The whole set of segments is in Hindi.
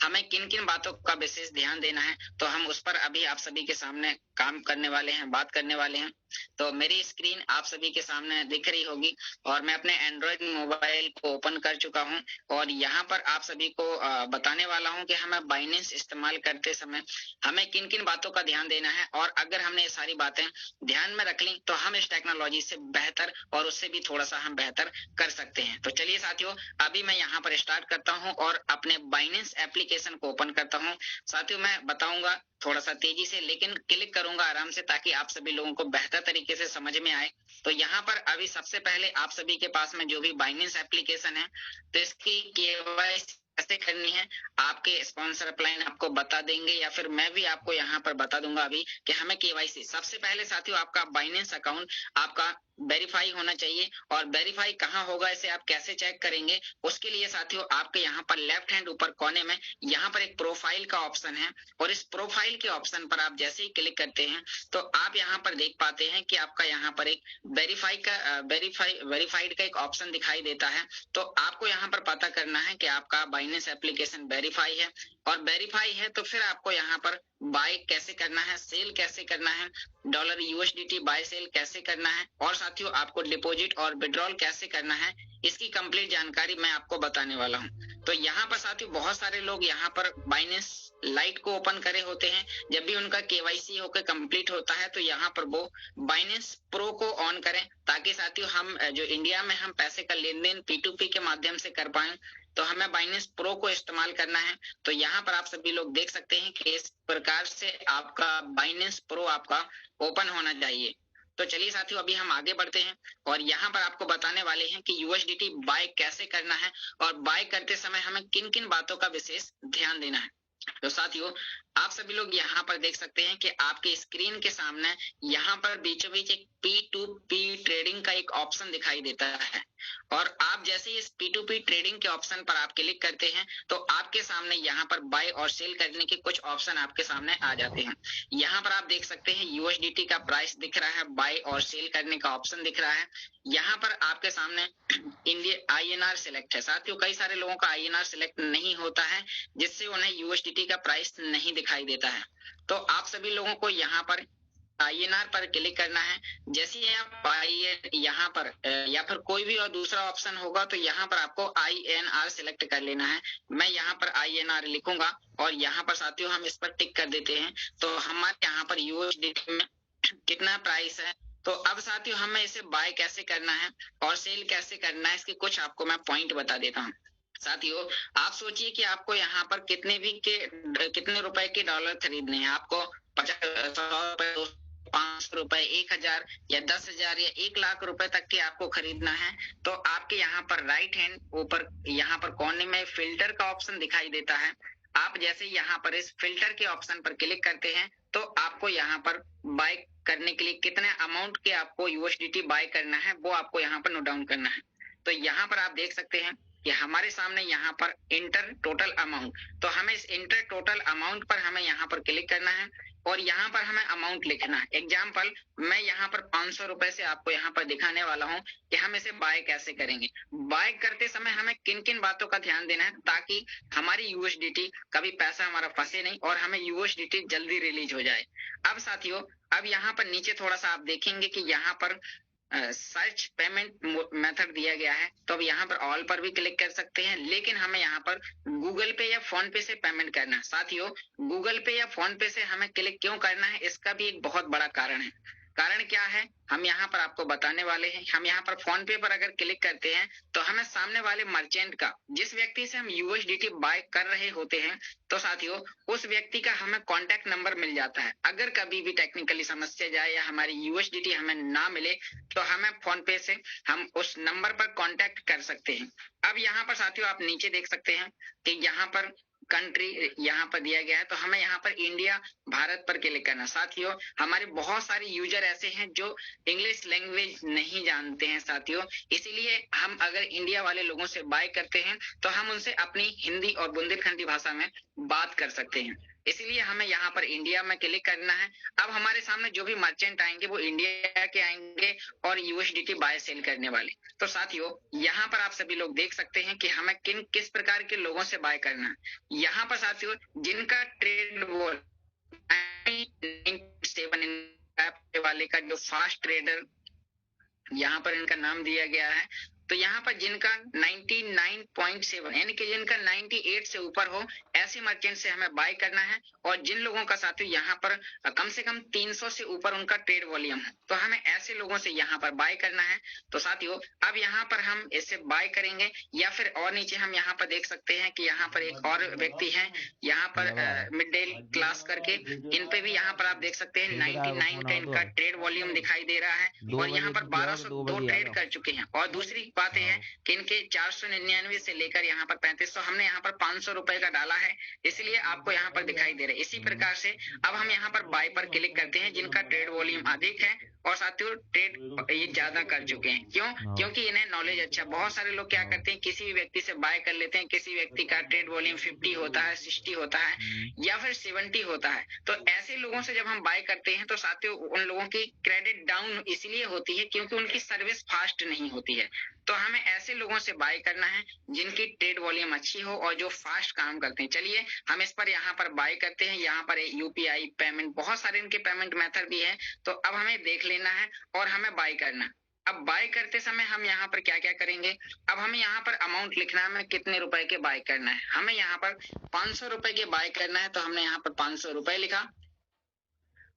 हमें किन-किन बातों का विशेष ध्यान देना है, तो हम उस पर अभी आप सभी के सामने काम करने वाले हैं, बात करने वाले हैं। तो मेरी स्क्रीन आप सभी के सामने दिख रही होगी और मैं अपने एंड्रॉयड मोबाइल को ओपन कर चुका हूँ और यहाँ पर आप सभी को बताने वाला हूँ कि हमें बाइनेंस इस्तेमाल करते समय हमें किन-किन बातों का ध्यान देना है और अगर हमने ये सारी बातें ध्यान में रख ली, तो हम इस टेक्नोलॉजी से बेहतर और उससे भी थोड़ा-सा हम बेहतर कर सकते हैं। तो चलिए साथियों, अभी मैं यहाँ पर स्टार्ट करता हूँ और अपने बाइनेंस एप्लीकेशन को ओपन करता हूँ। साथियों, मैं बताऊँगा थोड़ा-सा तेज़ी से, लेकिन क्लिक करूँगा आराम से ताकि आप सभी लोगों को बेहतर तरीके से समझ में आए। तो यहाँ पर अभी सबसे पहले आप सभी के पास में जो भी बाइनेंस एप्लीकेशन है, तो इसकी केवाईसी कैसे करनी है, आपके स्पॉन्सर अपलाइन आपको बता देंगे या फिर मैं भी आपको यहाँ पर बता दूँगा अभी कि हमें केवाईसी सबसे पहले साथियों आपका बाइनेंस अकाउंट आपका वेरीफाई होना चाहिए और वेरीफाई कहाँ होगा, इसे आप कैसे चेक करेंगे, उसके लिए साथियों आपके यहाँ पर लेफ्ट हैंड ऊपर कोने में यहाँ पर एक प्रोफाइल का ऑप्शन है और इस प्रोफाइल के ऑप्शन पर आप जैसे ही क्लिक करते हैं तो आप यहाँ पर देख पाते हैं कि आपका यहाँ पर एक वेरीफाइड का एक ऑप्शन दिखाई देता है। तो आपको यहाँ पर पता करना है कि आपका बाइनेंस एप्लीकेशन वेरीफाई है और वेरीफाई है तो फिर आपको यहाँ पर बाय कैसे करना है, सेल कैसे करना है, डॉलर यूएसडीटी बाय सेल कैसे करना है और साथियों आपको डिपॉजिट और विड्रॉल कैसे करना है, इसकी कंप्लीट जानकारी मैं आपको बताने वाला हूँ। तो यहाँ पर साथियों बहुत सारे लोग यहाँ पर बाइनेंस लाइट को ओपन करे होते हैं, जब भी उनका केवाईसी होकर कंप्लीट होता है तो यहाँ पर वो बाइनेंस प्रो को ऑन करें ताकि साथियों हम जो इंडिया में हम पैसे का लेन देन P2P के माध्यम से कर पाए, तो हमें बाइनेंस प्रो को इस्तेमाल करना है। तो यहाँ पर आप सभी लोग देख सकते हैं कि इस प्रकार से आपका बाइनेंस प्रो आपका ओपन होना चाहिए। तो चलिए साथियों, अभी हम आगे बढ़ते हैं और यहाँ पर आपको बताने वाले हैं कि यूएसडीटी बाय कैसे करना है और बाय करते समय हमें किन-किन बातों का विशेष ध्यान देना है। तो साथियों, आप सभी लोग यहाँ पर देख सकते हैं कि आपके स्क्रीन के सामने यहाँ पर बीचों बीच एक P2P ट्रेडिंग का एक ऑप्शन दिखाई देता है और आप जैसे ही इस P2P ट्रेडिंग के ऑप्शन पर आप क्लिक करते हैं तो आपके सामने यहाँ पर बाय और सेल करने के कुछ ऑप्शन आपके सामने आ जाते हैं। यहाँ पर आप देख सकते हैं यूएसडीटी का प्राइस दिख रहा है, बाय और सेल करने का ऑप्शन दिख रहा है। यहाँ पर आपके सामने इंडिया आईएनआर सिलेक्ट है। साथियों, कई सारे लोगों का आईएनआर सिलेक्ट नहीं होता है जिससे उन्हें यूएसडीटी का प्राइस नहीं दिखाई देता है। तो आप सभी लोगों को यहाँ पर आईएनआर पर क्लिक करना है। जैसे ही आप यहाँ पर या फिर कोई भी और दूसरा ऑप्शन होगा तो यहाँ पर आपको आईएनआर सिलेक्ट कर लेना है। मैं यहाँ पर आईएनआर लिखूंगा और यहाँ पर साथियों हम इस पर टिक कर देते हैं। तो हमारे यहाँ पर यूएसडीटी में कितना प्राइस है। तो अब साथियों हमें इसे बाय कैसे करना है और सेल कैसे करना है, इसके कुछ आपको मैं पॉइंट बता देता हूँ। साथियों, आप सोचिए कि आपको यहाँ पर कितने रुपए के डॉलर खरीदने हैं। आपको 50, 100 रुपए, 500 रुपए, 1000 या 10,000 या 1,00,000 रुपए तक के आपको खरीदना है। तो आपके यहाँ पर राइट हैंड ऊपर यहाँ पर कोने में फिल्टर का ऑप्शन दिखाई देता है। आप जैसे यहाँ पर इस फिल्टर के ऑप्शन पर क्लिक करते हैं तो आपको यहाँ पर बाय करने के लिए कितने अमाउंट के आपको यूएसडीटी बाय करना है वो आपको यहाँ पर नोट डाउन करना है। तो यहाँ पर आप देख सकते हैं कि हमारे सामने यहाँ पर इंटर टोटल अमाउंट, तो हमें इस इंटर टोटल अमाउंट पर हमें यहाँ पर क्लिक करना है और यहाँ पर हमें अमाउंट लिखना है। एग्जाम्पल मैं यहाँ पर 500 रुपए से आपको यहाँ पर दिखाने वाला हूँ कि हम इसे बाय कैसे करेंगे। बाय करते समय हमें किन किन बातों का ध्यान देना है ताकि हमारी यूएसडीटी कभी पैसा हमारा फंसे नहीं और हमें यूएसडीटी जल्दी रिलीज हो जाए। अब साथियों, अब यहाँ पर नीचे थोड़ा सा आप देखेंगे कि यहाँ पर सर्च पेमेंट मेथड दिया गया है। तो अब यहाँ पर ऑल पर भी क्लिक कर सकते हैं, लेकिन हमें यहाँ पर गूगल पे या फोन पे से पेमेंट करना है। साथियों, गूगल पे या फोन पे से हमें क्लिक क्यों करना है, इसका भी एक बहुत बड़ा कारण है। कारण क्या है, हम यहाँ पर आपको बताने वाले हैं। हम यहाँ पर फोन पे पर अगर क्लिक करते हैं तो हमें सामने वाले मर्चेंट का, जिस व्यक्ति से हम यूएसडीटी बाय कर रहे होते हैं, तो साथियों उस व्यक्ति का हमें कॉन्टैक्ट नंबर मिल जाता है। अगर कभी भी टेक्निकली समस्या जाए या हमारी यूएसडीटी हमें ना मिले तो हमें फोन पे से हम उस नंबर पर कॉन्टैक्ट कर सकते हैं। अब यहाँ पर साथियों आप नीचे देख सकते हैं कि यहाँ पर कंट्री यहाँ पर दिया गया है, तो हमें यहाँ पर इंडिया भारत पर क्लिक करना। साथियों, हमारे बहुत सारे यूजर ऐसे हैं जो इंग्लिश लैंग्वेज नहीं जानते हैं साथियों, इसीलिए हम अगर इंडिया वाले लोगों से बाय करते हैं तो हम उनसे अपनी हिंदी और बुंदेलखंडी भाषा में बात कर सकते हैं। इसीलिए हमें यहाँ पर इंडिया में क्लिक करना है। अब हमारे सामने जो भी मर्चेंट आएंगे वो इंडिया के आएंगे और यूएसडीटी बाय सेल करने वाले। तो साथियों यहाँ पर आप सभी लोग देख सकते हैं कि हमें किस प्रकार के लोगों से बाय करना है। यहाँ पर साथियों जिनका ट्रेड वॉल 7 वाले का जो फास्ट ट्रेडर यहाँ पर इनका नाम दिया गया है, तो यहाँ पर जिनका 99.7 यानी कि जिनका 98 से ऊपर हो, ऐसे मर्चेंट से हमें बाय करना है। और जिन लोगों का साथियों यहाँ पर कम से कम 300 से ऊपर उनका ट्रेड वॉल्यूम है, तो हमें ऐसे लोगों से यहाँ पर बाय करना है। तो साथियों अब यहाँ पर हम इसे बाय करेंगे, या फिर और नीचे हम यहाँ पर देख सकते हैं कि यहाँ पर एक और व्यक्ति है, यहाँ पर मिडिल क्लास करके, इन पे भी यहाँ पर आप देख सकते हैं 99 का इनका ट्रेड वॉल्यूम दिखाई दे रहा है और यहाँ पर 1202 ट्रेड कर चुके हैं। और दूसरी बात यह है कि इनके 499 से लेकर यहाँ पर 3500, हमने यहाँ पर 500 रुपए का डाला है, इसलिए आपको यहाँ पर दिखाई दे रहा है। इसी प्रकार से अब हम यहाँ पर बाय पर क्लिक करते हैं जिनका ट्रेड वॉल्यूम अधिक है और साथियों ट्रेड ये ज्यादा कर चुके हैं। क्यों? क्योंकि इन्हें नॉलेज अच्छा। बहुत सारे लोग क्या करते हैं, किसी भी व्यक्ति से बाय कर लेते हैं, किसी व्यक्ति का ट्रेड वॉल्यूम 50 होता है, 60 होता है या फिर 70 होता है। तो ऐसे लोगों से जब हम बाय करते हैं तो साथियों उन लोगों की क्रेडिट डाउन इसलिए होती है क्योंकि उनकी सर्विस फास्ट नहीं होती है। तो हमें ऐसे लोगों से बाय करना है जिनकी ट्रेड वॉल्यूम अच्छी हो और जो फास्ट काम करते हैं। चलिए हम इस पर यहाँ पर बाय करते हैं। यहाँ पर यूपीआई पेमेंट, बहुत सारे इनके पेमेंट मेथड भी है, तो अब हमें देख लेना है और हमें बाय करना है। अब बाय करते समय हम यहाँ पर क्या क्या करेंगे, अब हमें यहाँ पर अमाउंट लिखना है, हमें कितने रुपए के बाय करना है। हमें यहाँ पर 500 रुपए के बाय करना है, तो हमने यहाँ पर 500 रुपए लिखा।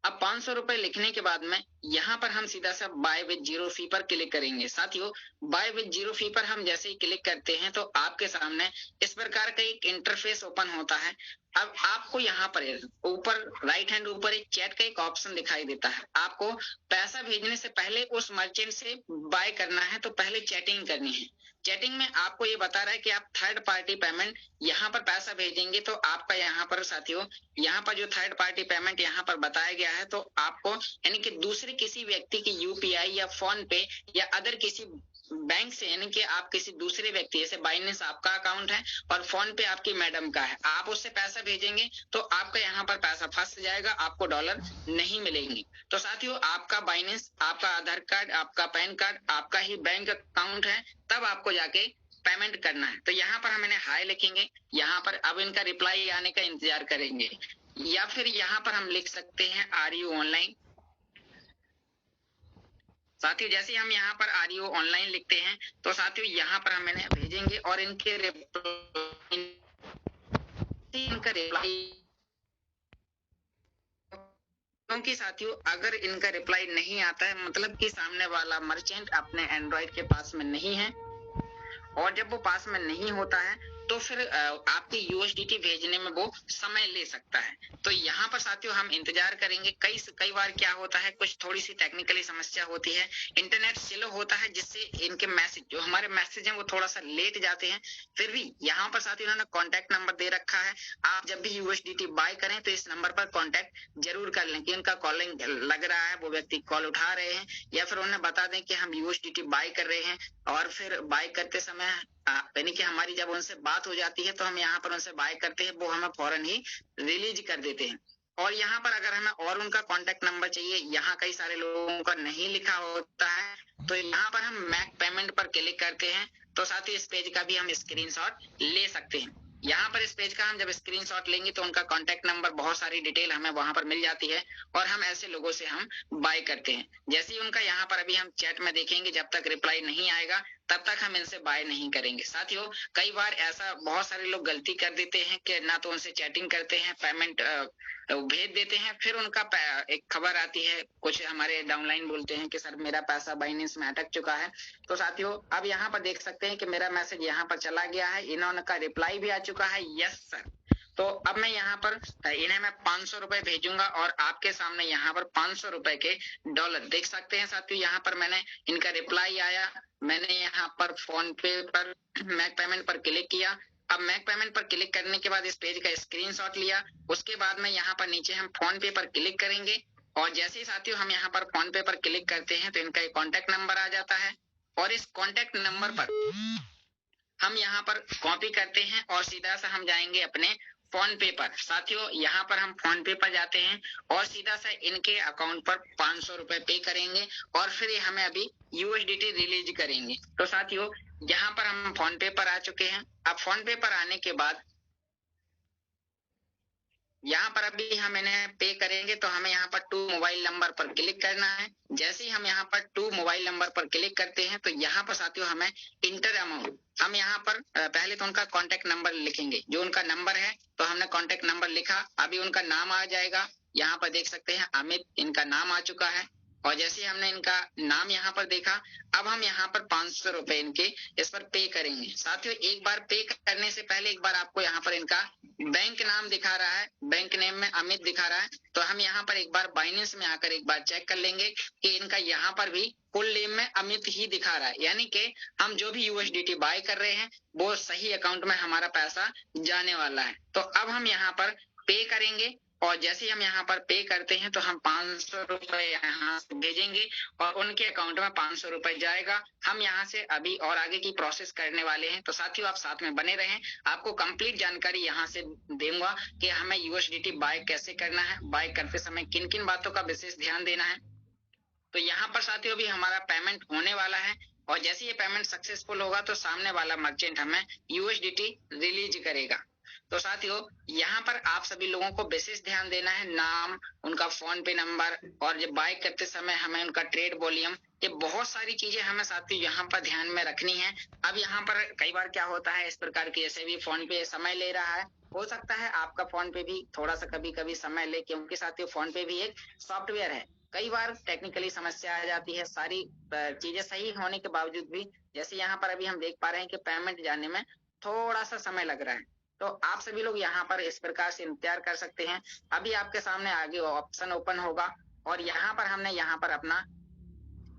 अब 500 रुपए लिखने के बाद में यहाँ पर हम सीधा सा बाय विद जीरो फी पर क्लिक करेंगे। साथियों बाय विद जीरो फी पर हम जैसे ही क्लिक करते हैं तो आपके सामने इस प्रकार का एक इंटरफेस ओपन होता है। अब आपको यहाँ पर ऊपर राइट हैंड ऊपर एक चैट का एक ऑप्शन दिखाई देता है। आपको पैसा भेजने से पहले उस मर्चेंट से बाय करना है तो पहले चैटिंग करनी है। चैटिंग में आपको ये बता रहा है कि आप थर्ड पार्टी पेमेंट यहाँ पर पैसा भेजेंगे, तो आपका यहाँ पर साथियों यहाँ पर जो थर्ड पार्टी पेमेंट यहाँ पर बताया गया है, तो आपको यानी कि दूसरे किसी व्यक्ति की यूपीआई या फोन पे या अदर किसी बैंक से, यानी कि आप किसी दूसरे व्यक्ति, जैसे बाइनेंस आपका अकाउंट है और फोन पे आपकी मैडम का है, आप उससे पैसा भेजेंगे तो आपका यहाँ पर पैसा फंस जाएगा, आपको डॉलर नहीं मिलेंगे। तो साथियों आपका बाइनेंस, आपका आधार कार्ड, आपका पैन कार्ड, आपका ही बैंक अकाउंट है, तब आपको जाके पेमेंट करना है। तो यहाँ पर हम इन्हें हाई लिखेंगे, यहाँ पर अब इनका रिप्लाई आने का इंतजार करेंगे, या फिर यहाँ पर हम लिख सकते हैं आर यू ऑनलाइन। साथियों जैसे हम यहाँ पर आर यू ऑनलाइन लिखते हैं तो साथियों यहाँ पर हम इन्हें भेजेंगे और इनका रिप्लाई, क्योंकि साथियों अगर इनका रिप्लाई नहीं आता है मतलब कि सामने वाला मर्चेंट अपने एंड्रॉइड के पास में नहीं है, और जब वो पास में नहीं होता है तो फिर आपकी यूएसडीटी भेजने में वो समय ले सकता है। तो यहाँ पर साथियों हम इंतजार करेंगे। कई बार क्या होता है, कुछ थोड़ी सी टेक्निकली समस्या होती है, इंटरनेट स्लो होता है, जिससे इनके मैसेज, जो हमारे मैसेज हैं वो थोड़ा सा लेट जाते हैं। फिर भी यहाँ पर साथियों इन्होंने कॉन्टैक्ट नंबर दे रखा है, आप जब भी यूएसडीटी बाय करें तो इस नंबर पर कॉन्टैक्ट जरूर कर लें कि उनका कॉलिंग लग रहा है, वो व्यक्ति कॉल उठा रहे हैं, या फिर उन्हें बता दें कि हम यूएसडीटी बाय कर रहे हैं। और फिर बाय करते समय यानी कि हमारी जब उनसे बात हो जाती है तो हम यहाँ पर उनसे बाय करते हैं, वो हमें फौरन ही रिलीज कर देते हैं। और यहाँ पर अगर हमें और उनका कॉन्टेक्ट नंबर चाहिए, यहाँ कई सारे लोगों का नहीं लिखा होता है, तो यहाँ पर हम मैक पेमेंट पर क्लिक करते हैं। तो साथ ही इस पेज का भी हम स्क्रीनशॉट ले सकते हैं। यहाँ पर इस पेज का हम जब स्क्रीनशॉट लेंगे तो उनका कॉन्टेक्ट नंबर, बहुत सारी डिटेल हमें वहां पर मिल जाती है और हम ऐसे लोगों से हम बाय करते हैं। जैसे ही उनका यहाँ पर अभी हम चैट में देखेंगे, जब तक रिप्लाई नहीं आएगा तब तक हम इनसे बाय नहीं करेंगे। साथियों कई बार ऐसा बहुत सारे लोग गलती कर देते हैं कि ना तो उनसे चैटिंग करते हैं, पेमेंट भेज देते हैं, फिर उनका एक खबर आती है, कुछ हमारे डाउनलाइन बोलते हैं कि सर मेरा पैसा बाइनेंस में अटक चुका है। तो साथियों अब यहाँ पर देख सकते हैं कि मेरा मैसेज यहाँ पर चला गया है, इन्होंने का रिप्लाई भी आ चुका है, यस सर। तो अब मैं यहाँ पर इन्हें मैं 500 रुपए भेजूंगा और आपके सामने यहाँ पर 500 रुपए के डॉलर देख सकते हैं। साथियों यहाँ पर मैंने इनका रिप्लाई आया, मैंने यहाँ पर फोन पे पर मैक पेमेंट पर क्लिक किया। अब मैक पेमेंट पर क्लिक करने के बाद इस पेज का स्क्रीनशॉट लिया, उसके बाद में यहाँ पर नीचे हम फोन पे पर क्लिक करेंगे और जैसे ही साथियों हम यहाँ पर फोन पे पर क्लिक करते हैं तो इनका एक कॉन्टेक्ट नंबर आ जाता है और इस कॉन्टेक्ट नंबर पर हम यहाँ पर कॉपी करते हैं और सीधा सा हम जाएंगे अपने फोन पे पर। साथियों यहाँ पर हम फोन पे पर जाते हैं और सीधा सा इनके अकाउंट पर 500 रुपए पे करेंगे और फिर ये हमें अभी यूएसडीटी रिलीज करेंगे। तो साथियों यहाँ पर हम फोन पे पर आ चुके हैं। अब फोन पे पर आने के बाद यहाँ पर अभी हम इन्हें पे करेंगे तो हमें यहाँ पर टू मोबाइल नंबर पर क्लिक करना है। जैसे ही हम यहाँ पर टू मोबाइल नंबर पर क्लिक करते हैं तो यहाँ पर साथियों हमें इंटर अमाउंट, हम यहाँ पर पहले तो उनका कॉन्टेक्ट नंबर लिखेंगे, जो उनका नंबर है तो हमने कॉन्टेक्ट नंबर लिखा। अभी उनका नाम आ जाएगा, यहाँ पर देख सकते हैं अमित, इनका नाम आ चुका है। और जैसे ही हमने इनका नाम यहाँ पर देखा, अब हम यहाँ पर 500 रुपए इनके इस पर पे करेंगे। साथियों एक बार पे करने से पहले एक बार आपको यहाँ पर इनका बैंक नाम दिखा रहा है, बैंक नेम में अमित दिखा रहा है, तो हम यहाँ पर एक बार बाइनेंस में आकर एक बार चेक कर लेंगे कि इनका यहाँ पर भी फुल नेम में अमित ही दिखा रहा है, यानी कि हम जो भी यूएसडीटी बाय कर रहे हैं वो सही अकाउंट में हमारा पैसा जाने वाला है। तो अब हम यहाँ पर पे करेंगे और जैसे ही हम यहाँ पर पे करते हैं तो हम 500 रुपए यहाँ से भेजेंगे और उनके अकाउंट में 500 रुपए जाएगा। हम यहाँ से अभी और आगे की प्रोसेस करने वाले हैं, तो साथियों आप साथ में बने रहें, आपको कंप्लीट जानकारी यहाँ से दूंगा कि हमें यूएसडीटी बाय कैसे करना है, बाय करते समय किन किन बातों का विशेष ध्यान देना है। तो यहाँ पर साथियों अभी हमारा पेमेंट होने वाला है और जैसे ये पेमेंट सक्सेसफुल होगा तो सामने वाला मर्चेंट हमें यूएसडीटी रिलीज करेगा। तो साथियों यहाँ पर आप सभी लोगों को विशेष ध्यान देना है, नाम, उनका फोन पे नंबर और जब बाय करते समय हमें उनका ट्रेड वॉल्यूम, ये बहुत सारी चीजें हमें साथियों यहाँ पर ध्यान में रखनी है। अब यहाँ पर कई बार क्या होता है, इस प्रकार की जैसे भी फोन पे समय ले रहा है, हो सकता है आपका फोन पे भी थोड़ा सा कभी कभी समय ले, क्योंकि साथियों फोन पे भी एक सॉफ्टवेयर है। कई बार टेक्निकली समस्या आ जाती है, सारी चीजें सही होने के बावजूद भी, जैसे यहाँ पर अभी हम देख पा रहे हैं कि पेमेंट जाने में थोड़ा सा समय लग रहा है। तो आप सभी लोग यहाँ पर इस प्रकार से इंतजार कर सकते हैं। अभी आपके सामने आगे ऑप्शन ओपन होगा और यहाँ पर हमने यहाँ पर अपना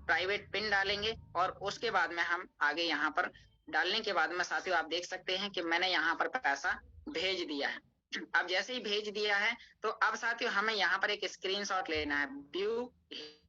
प्राइवेट पिन डालेंगे और उसके बाद में हम आगे यहाँ पर डालने के बाद में साथियों आप देख सकते हैं कि मैंने यहाँ पर पैसा भेज दिया है। अब जैसे ही भेज दिया है तो अब साथियों हमें यहाँ पर एक स्क्रीनशॉट लेना है, व्यू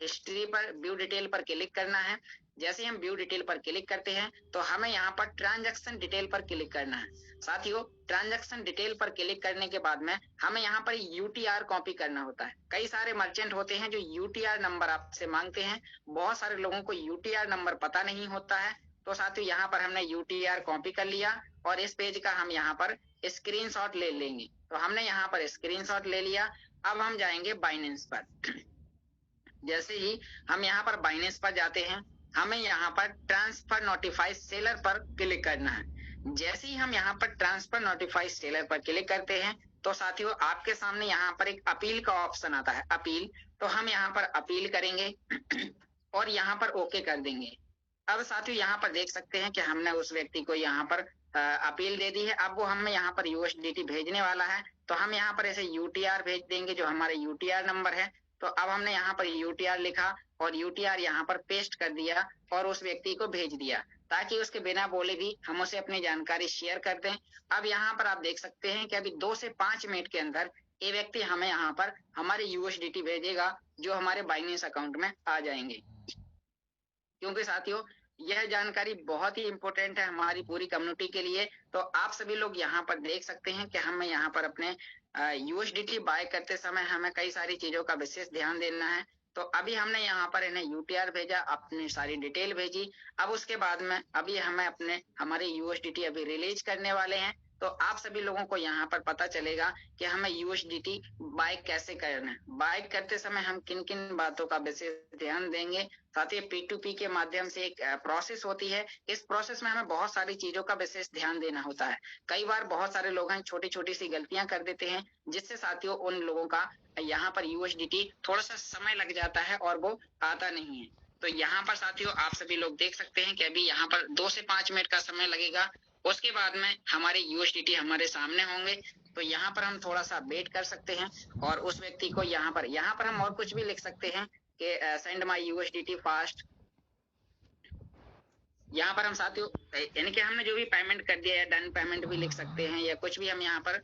हिस्ट्री पर, व्यू डिटेल पर क्लिक करना है। जैसे हम व्यू डिटेल पर क्लिक करते हैं तो हमें यहाँ पर ट्रांजैक्शन डिटेल पर क्लिक करना है। साथियों ट्रांजैक्शन डिटेल पर क्लिक करने के बाद में हमें यहाँ पर यूटीआर कॉपी करना होता है। कई सारे मर्चेंट होते हैं जो यूटीआर नंबर आपसे मांगते हैं, बहुत सारे लोगों को यूटीआर नंबर पता नहीं होता है। तो साथियों यहाँ पर हमने यूटीआर कॉपी कर लिया और इस पेज का हम यहाँ पर स्क्रीनशॉट ले लेंगे। तो हमने यहाँ पर स्क्रीनशॉट ले लिया। अब हम जाएंगे बाइनेंस पर। जैसे ही हम यहाँ पर बाइनेंस पर जाते हैं, हमें यहाँ पर ट्रांसफर नोटिफाई सेलर पर क्लिक करना है। जैसे ही हम यहाँ पर ट्रांसफर नोटिफाई सेलर पर क्लिक करते हैं तो साथियों आपके सामने यहाँ पर एक अपील का ऑप्शन आता है, अपील। तो हम यहाँ पर अपील करेंगे और यहाँ पर ओके कर देंगे। अब साथियों यहाँ पर देख सकते हैं कि हमने उस व्यक्ति को यहाँ पर अपील दे दी है। अब वो हमें यहाँ पर यूएसडीटी भेजने वाला है, तो हम यहाँ पर ऐसे यूटीआर भेज देंगे, जो हमारे यूटीआर नंबर है। तो अब हमने यहाँ पर यूटीआर लिखा और यूटीआर यहाँ पर पेस्ट कर दिया और उस व्यक्ति को भेज दिया, ताकि उसके बिना बोले भी हम उसे अपनी जानकारी शेयर कर दें। अब यहाँ पर आप देख सकते हैं कि अभी 2 से 5 मिनट के अंदर ये व्यक्ति हमें यहाँ पर हमारे यूएसडीटी भेजेगा, जो हमारे बाइनेंस अकाउंट में आ जाएंगे। क्योंकि साथियों यह जानकारी बहुत ही इंपॉर्टेंट है हमारी पूरी कम्युनिटी के लिए। तो आप सभी लोग यहाँ पर देख सकते हैं कि हमें यहाँ पर अपने यूएसडीटी बाय करते समय हमें कई सारी चीजों का विशेष ध्यान देना है। तो अभी हमने यहाँ पर इन्हें यूटीआर भेजा, अपनी सारी डिटेल भेजी। अब उसके बाद में अभी हमें हमारे यूएसडीटी अभी रिलीज करने वाले हैं। तो आप सभी लोगों को यहाँ पर पता चलेगा कि हमें यूएसडीटी बाय कैसे करना है, बाय करते समय हम किन किन बातों का विशेष ध्यान देंगे। साथ ही P2P के माध्यम से एक प्रोसेस होती है, इस प्रोसेस में हमें बहुत सारी चीजों का विशेष ध्यान देना होता है। कई बार बहुत सारे लोग हैं छोटी छोटी सी गलतियां कर देते हैं, जिससे साथियों उन लोगों का यहाँ पर यूएसडीटी थोड़ा सा समय लग जाता है और वो आता नहीं है। तो यहाँ पर साथियों आप सभी लोग देख सकते हैं कि अभी यहाँ पर 2 से 5 मिनट का समय लगेगा। उसके बाद में हमारे यूएसडीटी हमारे सामने होंगे। तो यहाँ पर हम थोड़ा सा वेट कर सकते हैं और उस व्यक्ति को यहाँ पर हम और कुछ भी लिख सकते हैं कि सेंड माई यूएसडीटी फास्ट। यहाँ पर हम साथियों यानी कि हमने जो भी पेमेंट कर दिया है डन पेमेंट भी लिख सकते हैं या कुछ भी हम यहाँ पर,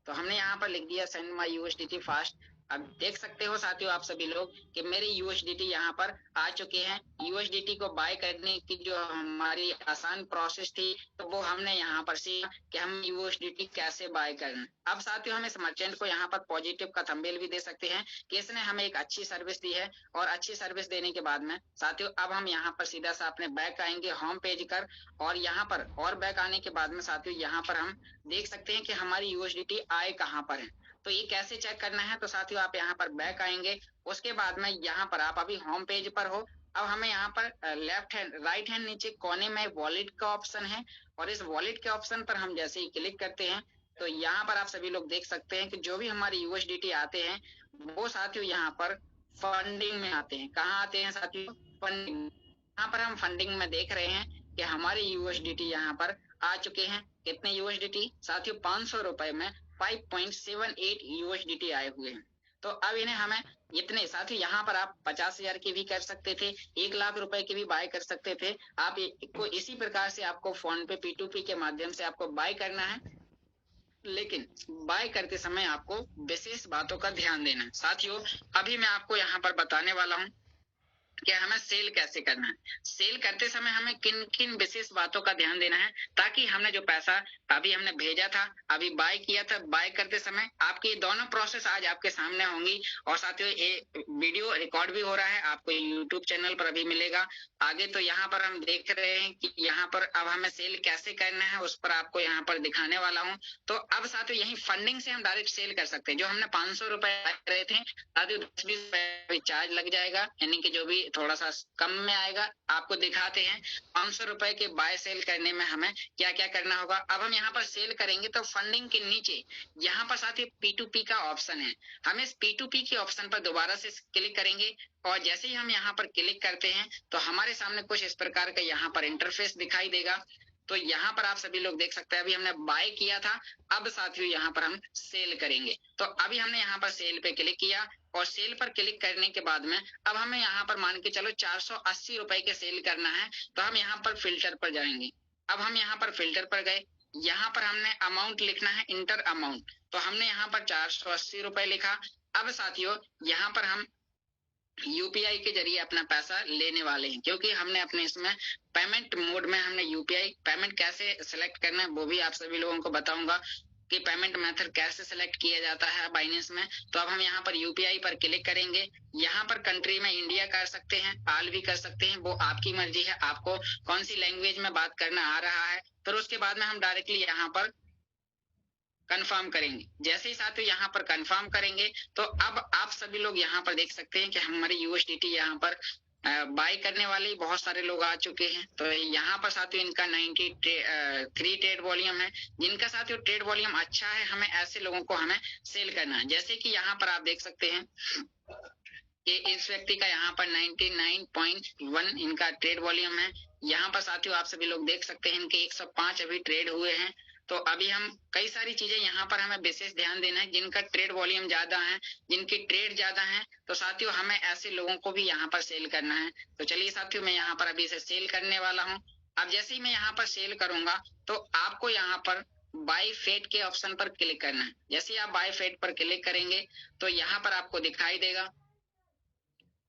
तो हमने यहाँ पर लिख दिया सेंड माई यूएसडीटी फास्ट। अब देख सकते हो साथियों आप सभी लोग कि मेरे यूएसडीटी यहाँ पर आ चुके हैं। यूएसडीटी को बाय करने की जो हमारी आसान प्रोसेस थी तो वो हमने यहाँ पर सीखा कि हम यूएसडीटी कैसे बाय करें। अब साथियों हम इस मर्चेंट को यहाँ पर पॉजिटिव का थंबनेल भी दे सकते हैं कि इसने हमें एक अच्छी सर्विस दी है। और अच्छी सर्विस देने के बाद में साथियों अब हम यहाँ पर सीधा सा अपने बैक आएंगे होम पेज कर, और यहाँ पर और बैक आने के बाद में साथियों यहाँ पर हम देख सकते हैं कि हमारी यूएसडीटी आए कहाँ पर है। तो ये कैसे चेक करना है, तो साथियों आप यहाँ पर बैक आएंगे, उसके बाद में यहाँ पर आप अभी होम पेज पर हो। अब हमें यहाँ पर लेफ्ट हैंड राइट हैंड नीचे कोने में वॉलेट का ऑप्शन है, और इस वॉलेट के ऑप्शन पर हम जैसे ही क्लिक करते हैं तो यहाँ पर आप सभी लोग देख सकते हैं कि जो भी हमारे यूएसडीटी आते हैं वो साथियों यहाँ पर फंडिंग में आते हैं। कहाँ आते हैं साथियों? फंडिंग। यहाँ पर हम फंडिंग में देख रहे हैं कि हमारे यूएसडीटी यहाँ पर आ चुके हैं। कितने यूएसडीटी साथियों? 500 रुपए में 5.78 यूएसडीटी आए हुए हैं। तो अब इन्हें हमें इतने साथियों यहाँ पर आप 50,000 की भी कर सकते थे, 1 लाख रुपए की भी बाय कर सकते थे। आप को इसी प्रकार से आपको फोन पे P2P के माध्यम से आपको बाय करना है, लेकिन बाय करते समय आपको विशेष बातों का ध्यान देना है। साथियों अभी मैं आपको यहाँ पर बताने वाला हूँ कि हमें सेल कैसे करना है। सेल करते समय हमें किन किन विशेष बातों का ध्यान देना है, ताकि हमने जो पैसा अभी हमने भेजा था, अभी बाय किया था, बाय करते समय आपकी दोनों प्रोसेस आज आपके सामने होंगी। और साथियों ये वीडियो रिकॉर्ड भी हो रहा है, आपको यूट्यूब चैनल पर अभी मिलेगा आगे। तो यहाँ पर हम देख रहे हैं कि यहाँ पर अब हमें सेल कैसे करना है उस पर आपको यहाँ पर दिखाने वाला हूँ। तो अब साथियों यही फंडिंग से हम डायरेक्ट सेल कर सकते हैं। जो हमने 500 रुपए रहे थे साथियों 10-20 रुपए चार्ज लग जाएगा, यानी कि जो भी थोड़ा सा कम में आएगा। आपको दिखाते हैं 500 रुपए के बाय सेल करने में हमें क्या क्या करना होगा। अब हम यहाँ पर सेल करेंगे तो फंडिंग के नीचे यहाँ पर साथ ही P2P का ऑप्शन है। हम इस P2P के ऑप्शन पर दोबारा से क्लिक करेंगे, और जैसे ही हम यहाँ पर क्लिक करते हैं तो हमारे सामने कुछ इस प्रकार का यहाँ पर इंटरफेस दिखाई देगा। तो यहाँ पर आप सभी लोग देख सकते हैं अभी हमने बाय किया था, अब साथियों यहाँ पर हम सेल करेंगे। तो अभी हमने यहाँ पर सेल पे क्लिक किया, और सेल पर क्लिक करने के बाद में अब हमें यहाँ पर मान के चलो 480 रुपए के सेल करना है। तो हम यहाँ पर फिल्टर पर जाएंगे। अब हम यहाँ पर फिल्टर पर गए, यहाँ पर हमने अमाउंट लिखना है, इंटर अमाउंट। तो हमने यहाँ पर 480 रुपए लिखा। अब साथियों यहाँ पर हम यूपीआई के जरिए अपना पैसा लेने वाले हैं, क्योंकि हमने अपने इसमें पेमेंट मोड में हमने यूपीआई पेमेंट कैसे सिलेक्ट करना है वो भी आप सभी लोगों को बताऊंगा कि पेमेंट मेथड कैसे सिलेक्ट किया जाता है बाइनेंस में। तो अब हम यहाँ पर यूपीआई पर क्लिक करेंगे। यहाँ पर कंट्री में इंडिया कर सकते हैं, पाल भी कर सकते हैं, वो आपकी मर्जी है, आपको कौन सी लैंग्वेज में बात करना आ रहा है। फिर उसके बाद में हम डायरेक्टली यहाँ पर कंफर्म करेंगे। जैसे ही साथियों यहाँ पर कंफर्म करेंगे तो अब आप सभी लोग यहाँ पर देख सकते हैं कि हमारे यूएसडीटी यहाँ पर बाय करने वाले बहुत सारे लोग आ चुके हैं। तो यहाँ पर साथियों इनका 93 ट्रेड वॉल्यूम है। जिनका साथियों ट्रेड वॉल्यूम अच्छा है, हमें ऐसे लोगों को हमें सेल करना है। जैसे कि यहाँ पर आप देख सकते हैं कि इस व्यक्ति का यहाँ पर 99.1 इनका ट्रेड वॉल्यूम है। यहाँ पर साथियों आप सभी लोग देख सकते हैं इनके 105 अभी ट्रेड हुए हैं। तो अभी हम कई सारी चीजें यहाँ पर हमें विशेष ध्यान देना है। जिनका ट्रेड वॉल्यूम ज्यादा है, जिनकी ट्रेड ज्यादा है, तो साथियों हमें ऐसे लोगों को भी यहाँ पर सेल करना है। तो चलिए साथियों मैं यहाँ पर अभी इसे सेल करने वाला हूँ। अब जैसे ही मैं यहाँ पर सेल करूंगा तो आपको यहाँ पर बाय फेट के ऑप्शन पर क्लिक करना है। जैसे ही आप बाय फेट पर क्लिक करेंगे तो यहाँ पर आपको दिखाई देगा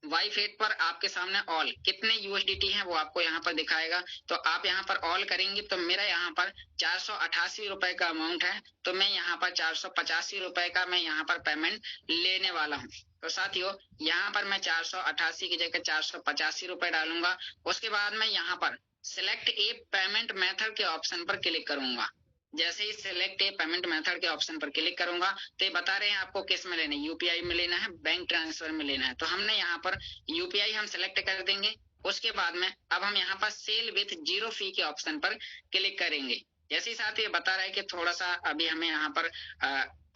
वाई फेट पर आपके सामने ऑल कितने यूएसडीटी हैं वो आपको यहाँ पर दिखाएगा। तो आप यहाँ पर ऑल करेंगे तो मेरा यहाँ पर 488 रुपए का अमाउंट है। तो मैं यहाँ पर 485 रुपए का मैं यहाँ पर पेमेंट लेने वाला हूँ। तो साथियों यहाँ पर मैं 488 की जगह 485 रुपए डालूंगा। उसके बाद मैं यहाँ पर सिलेक्ट ए पेमेंट मेथड के ऑप्शन पर क्लिक करूंगा। जैसे ही सिलेक्ट ए पेमेंट मेथड के ऑप्शन पर क्लिक करूंगा तो ये बता रहे हैं आपको किस में लेना है, यूपीआई में लेना है, बैंक ट्रांसफर में लेना है। तो हमने यहाँ पर यूपीआई हम सिलेक्ट कर देंगे। उसके बाद में अब हम यहाँ पर सेल विथ जीरो फी के ऑप्शन पर क्लिक करेंगे। जैसे ही साथ ये बता रहा है कि थोड़ा सा अभी हमें यहाँ पर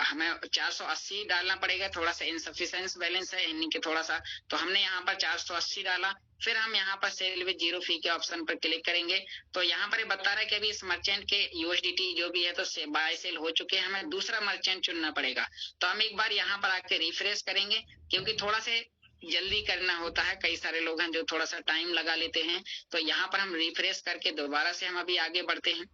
हमें 480 डालना पड़ेगा, थोड़ा सा इनसफिशिएंट बैलेंस है यानी कि थोड़ा सा, तो हमने यहाँ पर 480 डाला। फिर हम यहाँ पर सेल विद जीरो फी के ऑप्शन पर क्लिक करेंगे। तो यहाँ पर बता रहा है कि अभी इस मर्चेंट के यूएसडीटी जो भी है तो बाय सेल हो चुके हैं, हमें दूसरा मर्चेंट चुनना पड़ेगा। तो हम एक बार यहाँ पर आके रिफ्रेश करेंगे, क्योंकि थोड़ा से जल्दी करना होता है। कई सारे लोग हैं जो थोड़ा सा टाइम लगा लेते हैं। तो यहाँ पर हम रिफ्रेश करके दोबारा से हम अभी आगे बढ़ते हैं।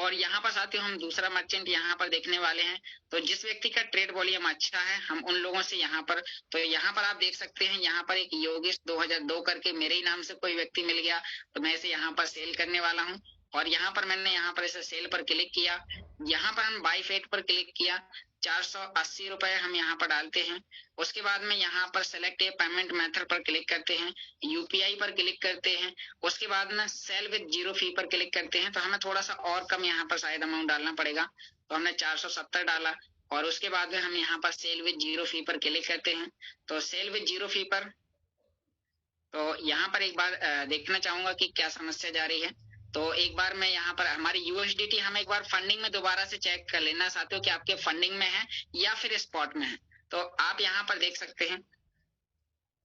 और यहाँ पर साथियों हम दूसरा मर्चेंट यहाँ पर देखने वाले हैं। तो जिस व्यक्ति का ट्रेड वॉल्यूम अच्छा है, हम उन लोगों से यहाँ पर, तो यहाँ पर आप देख सकते हैं, यहाँ पर एक योगेश 2002 करके मेरे ही नाम से कोई व्यक्ति मिल गया, तो मैं इसे यहाँ पर सेल करने वाला हूँ। और यहाँ पर मैंने यहाँ पर इसे सेल पर क्लिक किया, यहाँ पर हम बाई फेट पर क्लिक किया, 480 रुपए हम यहाँ पर डालते हैं। उसके बाद में यहाँ पर सेलेक्ट ए पेमेंट मेथड पर क्लिक करते हैं, यूपीआई पर क्लिक करते हैं। उसके बाद में सेल विद जीरो फी पर क्लिक करते हैं। तो हमें थोड़ा सा और कम यहाँ पर शायद अमाउंट डालना पड़ेगा, तो हमने 470 डाला। और उसके बाद में हम यहाँ पर सेल विद जीरो फी पर क्लिक करते हैं। तो सेल विद जीरो फी पर, तो यहाँ पर एक बार देखना चाहूंगा कि क्या समस्या जा रही है। तो एक बार मैं यहाँ पर हमारी यूएसडीटी हम एक बार फंडिंग में दोबारा से चेक कर लेना चाहते हो कि आपके फंडिंग में है या फिर स्पॉट में है। तो आप यहाँ पर देख सकते हैं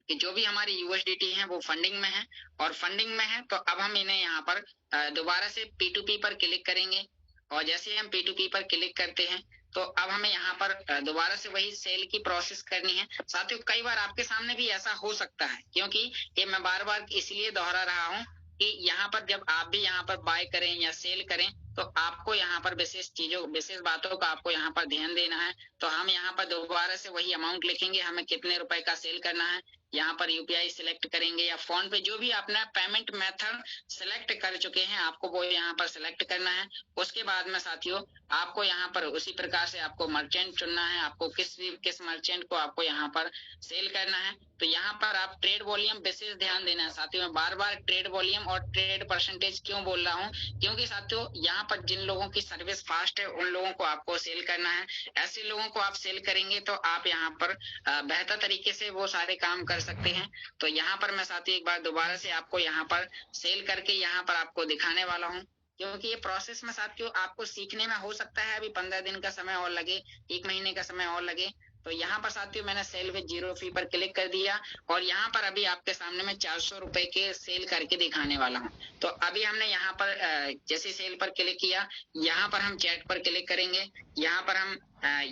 कि जो भी हमारी यूएसडीटी है वो फंडिंग में है, और फंडिंग में है तो अब हम इन्हें यहाँ पर दोबारा से P2P पर क्लिक करेंगे। और जैसे ही हम P2P पर क्लिक करते हैं तो अब हमें यहाँ पर दोबारा से वही सेल की प्रोसेस करनी है। साथियों कई बार आपके सामने भी ऐसा हो सकता है, क्योंकि ये मैं बार बार इसलिए दोहरा रहा हूँ कि यहाँ पर जब आप भी यहाँ पर बाय करें या सेल करें तो आपको यहाँ पर विशेष बातों का आपको यहाँ पर ध्यान देना है। तो हम यहाँ पर दोबारा से वही अमाउंट लिखेंगे, हमें कितने रुपए का सेल करना है। यहाँ पर यूपीआई सिलेक्ट करेंगे या फोन पे, जो भी आपने पेमेंट मेथड सिलेक्ट कर चुके हैं आपको वो यहाँ पर सिलेक्ट करना है। उसके बाद में साथियों आपको यहाँ पर उसी प्रकार से आपको मर्चेंट चुनना है, आपको किस मर्चेंट को आपको यहाँ पर सेल करना है। तो यहाँ पर आप ट्रेड वॉल्यूम विशेष ध्यान देना है। साथियों मैं बार बार ट्रेड वॉल्यूम और ट्रेड परसेंटेज क्यों बोल रहा हूँ, क्योंकि साथियों यहाँ पर जिन लोगों की सर्विस फास्ट है उन लोगों को आपको सेल करना है। ऐसे लोगों को आप सेल करेंगे तो आप यहाँ पर बेहतर तरीके से वो सारे काम कर सकते हैं। तो यहाँ पर मैं साथियों एक बार दोबारा से आपको यहाँ पर सेल करके यहाँ पर आपको दिखाने वाला हूँ, क्योंकि ये प्रोसेस में साथियों आपको सीखने में हो सकता है अभी 15 दिन का समय और लगे, 1 महीने का समय और लगे। तो यहाँ पर साथियों मैंने सेल विद जीरो फी पर क्लिक कर दिया, और यहाँ पर अभी आपके सामने मैं 400 रुपए के सेल करके दिखाने वाला हूँ। तो अभी हमने यहाँ पर जैसे सेल पर क्लिक किया, यहाँ पर हम चैट पर क्लिक करेंगे, यहाँ पर हम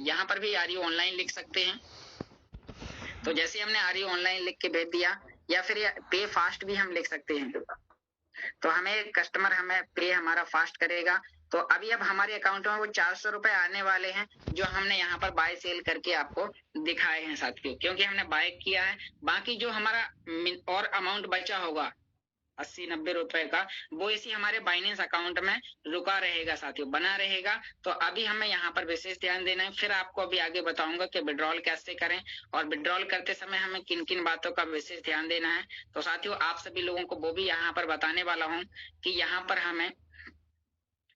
यहाँ पर भी आर यू ऑनलाइन लिख सकते हैं। तो जैसे हमने आर यू ऑनलाइन लिख के भेज दिया, या फिर पे फास्ट भी हम लिख सकते हैं। तो हमें कस्टमर हमें पे हमारा फास्ट करेगा। तो अभी अब हमारे अकाउंट में वो 400 रुपए आने वाले हैं, जो हमने यहाँ पर बाय सेल करके आपको दिखाए हैं साथियों, क्योंकि हमने बाय किया है। बाकी जो हमारा और अमाउंट बचा होगा 80-90 रुपए का, वो इसी हमारे बाइनेंस अकाउंट में रुका रहेगा साथियों, बना रहेगा। तो अभी हमें यहाँ पर विशेष ध्यान देना है। फिर आपको अभी आगे बताऊंगा कि विड्रॉल कैसे करें, और विड्रॉल करते समय हमें किन किन बातों का विशेष ध्यान देना है। तो साथियों आप सभी लोगों को वो भी यहाँ पर बताने वाला हूँ कि यहाँ पर हमें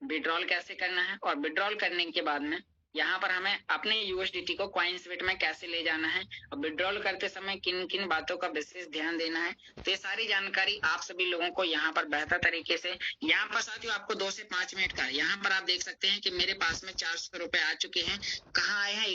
विड्रॉल कैसे करना है, और विड्रॉल करने के बाद में यहाँ पर हमें अपने यूएसडीटी को कॉइनस्विट में कैसे ले जाना है, और विड्रॉल करते समय किन किन बातों का विशेष ध्यान देना है। तो ये सारी जानकारी आप सभी लोगों को यहाँ पर बेहतर तरीके से, यहाँ पर साथियों आपको 2 से 5 मिनट का, यहाँ पर आप देख सकते हैं कि मेरे पास में 400 रुपए आ चुके हैं। कहाँ आए हैं?